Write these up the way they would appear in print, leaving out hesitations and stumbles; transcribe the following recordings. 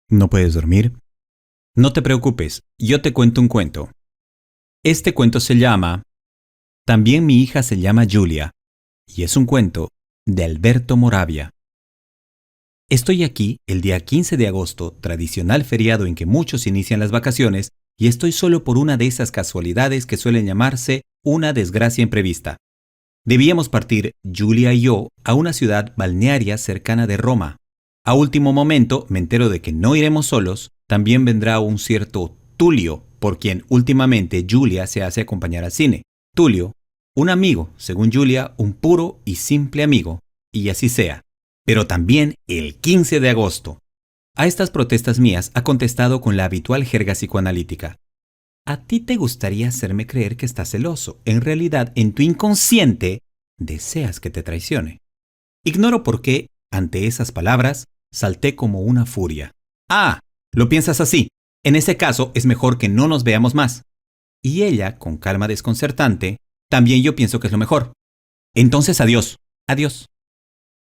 ¿No puedes dormir? No te preocupes, yo te cuento un cuento. Este cuento se llama También mi hija se llama Julia, y es un cuento de Alberto Moravia. Estoy aquí el día 15 de agosto, tradicional feriado en que muchos inician las vacaciones, y estoy solo por una de esas casualidades que suelen llamarse una desgracia imprevista. Debíamos partir, Julia y yo, a una ciudad balnearia cercana de Roma. A último momento me entero de que no iremos solos, también vendrá un cierto Tulio, por quien últimamente Julia se hace acompañar al cine. Tulio, un amigo, según Julia, un puro y simple amigo, y así sea. Pero también el 15 de agosto. A estas protestas mías ha contestado con la habitual jerga psicoanalítica. A ti te gustaría hacerme creer que estás celoso. En realidad, en tu inconsciente, deseas que te traicione. Ignoro por qué, ante esas palabras, salté como una furia. Ah, lo piensas así. En ese caso, es mejor que no nos veamos más. Y ella, con calma desconcertante, también yo pienso que es lo mejor. Entonces, adiós. Adiós.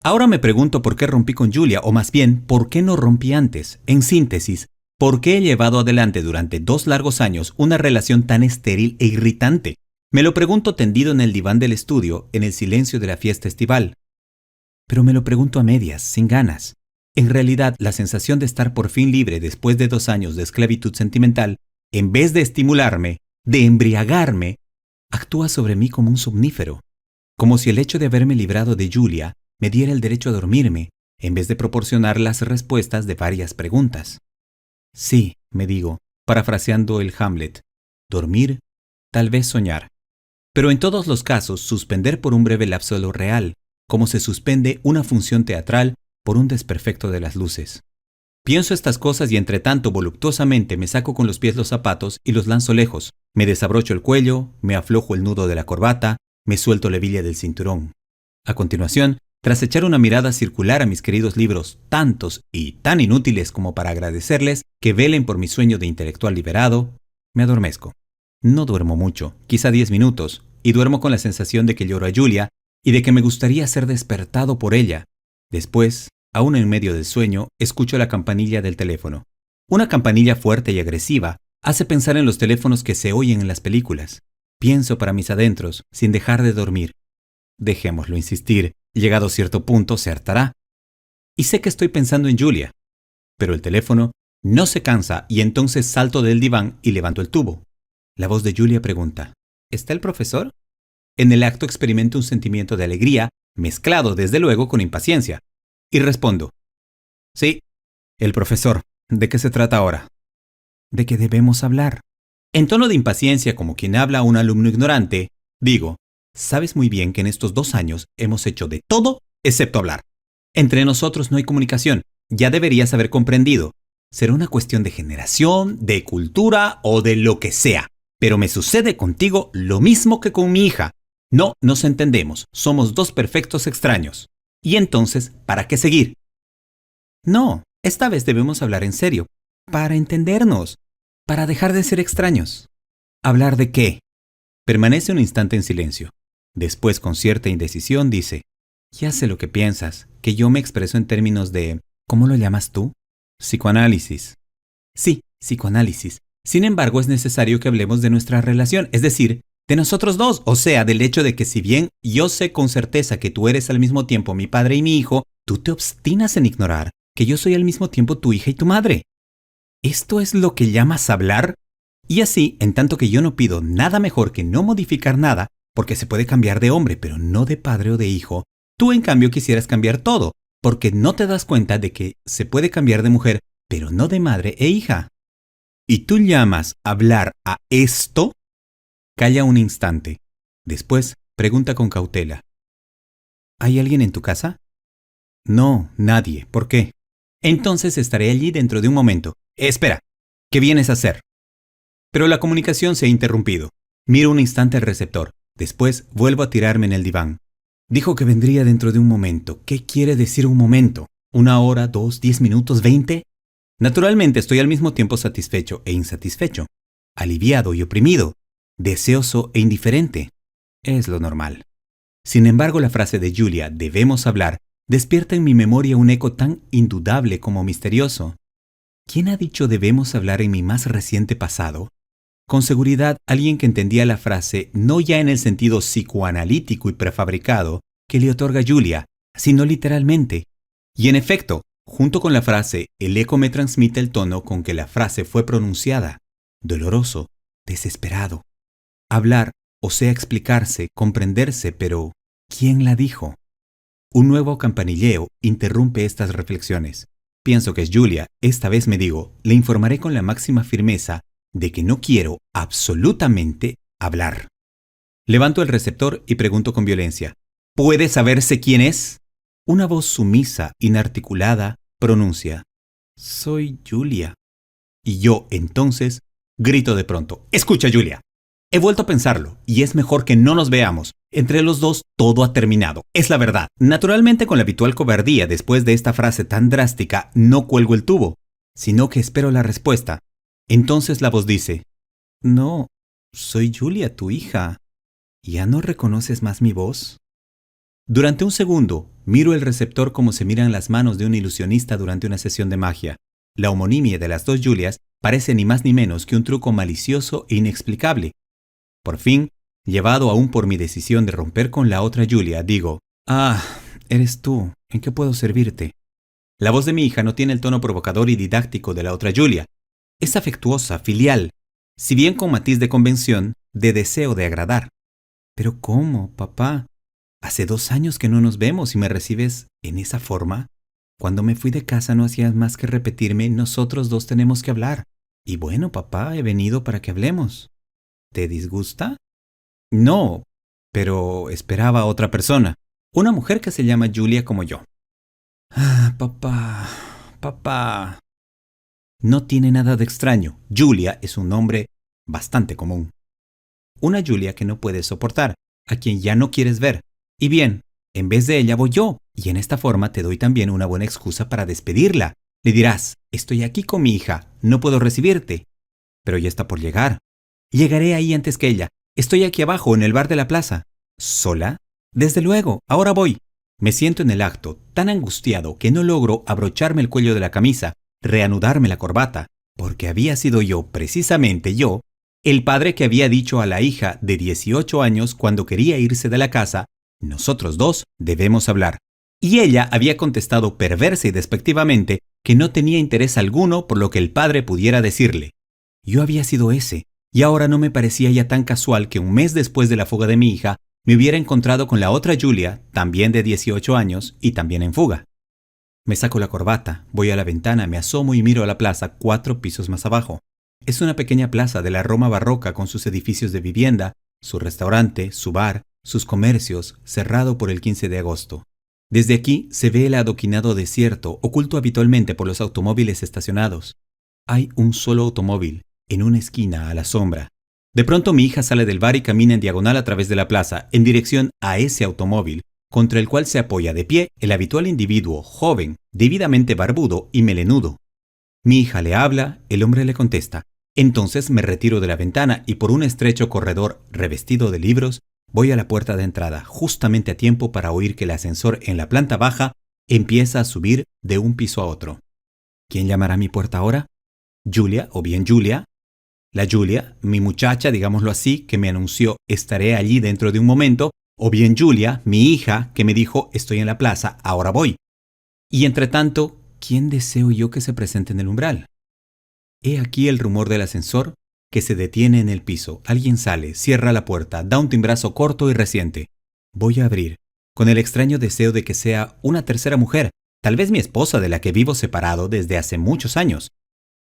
Ahora me pregunto por qué rompí con Julia, o más bien, por qué no rompí antes. En síntesis, ¿por qué he llevado adelante durante 2 largos años una relación tan estéril e irritante? Me lo pregunto tendido en el diván del estudio, en el silencio de la fiesta estival. Pero me lo pregunto a medias, sin ganas. En realidad, la sensación de estar por fin libre después de 2 años de esclavitud sentimental, en vez de estimularme, de embriagarme, actúa sobre mí como un somnífero. Como si el hecho de haberme librado de Julia me diera el derecho a dormirme, en vez de proporcionar las respuestas de varias preguntas. Sí, me digo, parafraseando el Hamlet, dormir, tal vez soñar. Pero en todos los casos, suspender por un breve lapso lo real, como se suspende una función teatral por un desperfecto de las luces. Pienso estas cosas y entre tanto voluptuosamente me saco con los pies los zapatos y los lanzo lejos. Me desabrocho el cuello, me aflojo el nudo de la corbata, me suelto la hebilla del cinturón. A continuación, tras echar una mirada circular a mis queridos libros, tantos y tan inútiles como para agradecerles que velen por mi sueño de intelectual liberado, me adormezco. No duermo mucho, quizá 10 minutos, y duermo con la sensación de que lloro a Julia y de que me gustaría ser despertado por ella. Después, aún en medio del sueño, escucho la campanilla del teléfono. Una campanilla fuerte y agresiva hace pensar en los teléfonos que se oyen en las películas. Pienso para mis adentros, sin dejar de dormir. Dejémoslo insistir, llegado a cierto punto se hartará. Y sé que estoy pensando en Julia. Pero el teléfono no se cansa y entonces salto del diván y levanto el tubo. La voz de Julia pregunta, ¿está el profesor? En el acto experimento un sentimiento de alegría, mezclado desde luego con impaciencia. Y respondo, sí, el profesor. ¿De qué se trata ahora? De que debemos hablar. En tono de impaciencia, como quien habla a un alumno ignorante, digo, sabes muy bien que en estos 2 años hemos hecho de todo excepto hablar. Entre nosotros no hay comunicación, ya deberías haber comprendido. Será una cuestión de generación, de cultura o de lo que sea. Pero me sucede contigo lo mismo que con mi hija. No nos entendemos, somos 2 perfectos extraños. Y entonces, ¿para qué seguir? No, esta vez debemos hablar en serio, para entendernos, para dejar de ser extraños. ¿Hablar de qué? Permanece un instante en silencio. Después, con cierta indecisión, dice, ya sé lo que piensas, que yo me expreso en términos de, ¿cómo lo llamas tú? Psicoanálisis. Sí, psicoanálisis. Sin embargo, es necesario que hablemos de nuestra relación, es decir, de nosotros dos, o sea, del hecho de que si bien yo sé con certeza que tú eres al mismo tiempo mi padre y mi hijo, tú te obstinas en ignorar que yo soy al mismo tiempo tu hija y tu madre. ¿Esto es lo que llamas hablar? Y así, en tanto que yo no pido nada mejor que no modificar nada, porque se puede cambiar de hombre, pero no de padre o de hijo, tú en cambio quisieras cambiar todo, porque no te das cuenta de que se puede cambiar de mujer, pero no de madre e hija. ¿Y tú llamas hablar a esto? Calla un instante. Después, pregunta con cautela. ¿Hay alguien en tu casa? No, nadie. ¿Por qué? Entonces estaré allí dentro de un momento. Espera. ¿Qué vienes a hacer? Pero la comunicación se ha interrumpido. Miro un instante el receptor. Después vuelvo a tirarme en el diván. Dijo que vendría dentro de un momento. ¿Qué quiere decir un momento? ¿1 hora, 2, 10 minutos, 20? Naturalmente estoy al mismo tiempo satisfecho e insatisfecho. Aliviado y oprimido. Deseoso e indiferente. Es lo normal. Sin embargo, la frase de Julia, debemos hablar, despierta en mi memoria un eco tan indudable como misterioso. ¿Quién ha dicho debemos hablar en mi más reciente pasado? Con seguridad, alguien que entendía la frase no ya en el sentido psicoanalítico y prefabricado que le otorga Julia, sino literalmente. Y en efecto, junto con la frase, el eco me transmite el tono con que la frase fue pronunciada. Doloroso, desesperado. Hablar, o sea, explicarse, comprenderse, pero ¿quién la dijo? Un nuevo campanilleo interrumpe estas reflexiones. Pienso que es Julia. Esta vez me digo, le informaré con la máxima firmeza de que no quiero absolutamente hablar. Levanto el receptor y pregunto con violencia. ¿Puede saberse quién es? Una voz sumisa, inarticulada, pronuncia. Soy Julia. Y yo, entonces, grito de pronto. Escucha, Julia. He vuelto a pensarlo, y es mejor que no nos veamos. Entre los dos, todo ha terminado. Es la verdad. Naturalmente, con la habitual cobardía, después de esta frase tan drástica, no cuelgo el tubo, sino que espero la respuesta. Entonces la voz dice, no, soy Julia, tu hija. ¿Ya no reconoces más mi voz? Durante un segundo, miro el receptor como se miran las manos de un ilusionista durante una sesión de magia. La homonimia de las dos Julias parece ni más ni menos que un truco malicioso e inexplicable. Por fin, llevado aún por mi decisión de romper con la otra Julia, digo, eres tú, ¿en qué puedo servirte? La voz de mi hija no tiene el tono provocador y didáctico de la otra Julia. Es afectuosa, filial, si bien con matiz de convención, de deseo de agradar. ¿Pero cómo, papá? Hace 2 años que no nos vemos y me recibes en esa forma. Cuando me fui de casa no hacías más que repetirme, nosotros dos tenemos que hablar. Y bueno, papá, he venido para que hablemos. ¿Te disgusta? No, pero esperaba a otra persona. Una mujer que se llama Julia como yo. Papá. No tiene nada de extraño. Julia es un nombre bastante común. Una Julia que no puedes soportar, a quien ya no quieres ver. Y bien, en vez de ella voy yo, y en esta forma te doy también una buena excusa para despedirla. Le dirás, estoy aquí con mi hija, no puedo recibirte. Pero ya está por llegar. Llegaré ahí antes que ella. Estoy aquí abajo, en el bar de la plaza. ¿Sola? Desde luego, ahora voy. Me siento en el acto, tan angustiado que no logro abrocharme el cuello de la camisa, reanudarme la corbata, porque había sido yo, precisamente yo, el padre que había dicho a la hija de 18 años cuando quería irse de la casa, nosotros dos debemos hablar. Y ella había contestado perversa y despectivamente que no tenía interés alguno por lo que el padre pudiera decirle. Yo había sido ese, y ahora no me parecía ya tan casual que un mes después de la fuga de mi hija, me hubiera encontrado con la otra Julia, también de 18 años y también en fuga. Me saco la corbata, voy a la ventana, me asomo y miro a la plaza 4 pisos más abajo. Es una pequeña plaza de la Roma barroca con sus edificios de vivienda, su restaurante, su bar, sus comercios, cerrado por el 15 de agosto. Desde aquí se ve el adoquinado desierto, oculto habitualmente por los automóviles estacionados. Hay un solo automóvil, en una esquina a la sombra. De pronto mi hija sale del bar y camina en diagonal a través de la plaza, en dirección a ese automóvil, contra el cual se apoya de pie el habitual individuo, joven, debidamente barbudo y melenudo. Mi hija le habla, el hombre le contesta. Entonces me retiro de la ventana y por un estrecho corredor revestido de libros, voy a la puerta de entrada, justamente a tiempo para oír que el ascensor en la planta baja empieza a subir de un piso a otro. ¿Quién llamará a mi puerta ahora? ¿Julia o bien Julia? La Julia, mi muchacha, digámoslo así, que me anunció estaré allí dentro de un momento, o bien Julia, mi hija, que me dijo estoy en la plaza, ahora voy. Y entre tanto, ¿quién deseo yo que se presente en el umbral? He aquí el rumor del ascensor que se detiene en el piso. Alguien sale, cierra la puerta, da un timbrazo corto y reciente. Voy a abrir, con el extraño deseo de que sea una tercera mujer, tal vez mi esposa de la que vivo separado desde hace muchos años.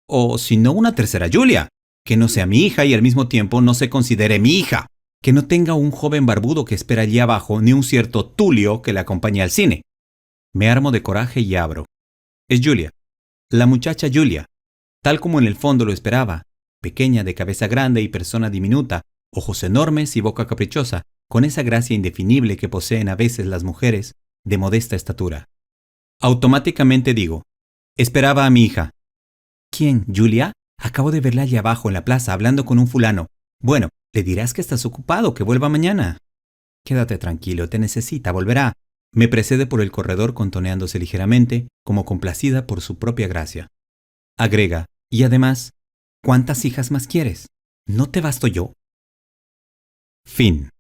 O si no una tercera Julia, que no sea mi hija y al mismo tiempo no se considere mi hija. Que no tenga un joven barbudo que espera allí abajo ni un cierto Tulio que la acompañe al cine. Me armo de coraje y abro. Es Julia, la muchacha Julia, tal como en el fondo lo esperaba, pequeña de cabeza grande y persona diminuta, ojos enormes y boca caprichosa, con esa gracia indefinible que poseen a veces las mujeres de modesta estatura. Automáticamente digo, esperaba a mi hija. ¿Quién, Julia? Acabo de verla allá abajo en la plaza hablando con un fulano. Bueno, le dirás que estás ocupado, que vuelva mañana. Quédate tranquilo, te necesita, volverá. Me precede por el corredor contoneándose ligeramente, como complacida por su propia gracia. Agrega, y además, ¿cuántas hijas más quieres? ¿No te basto yo? Fin.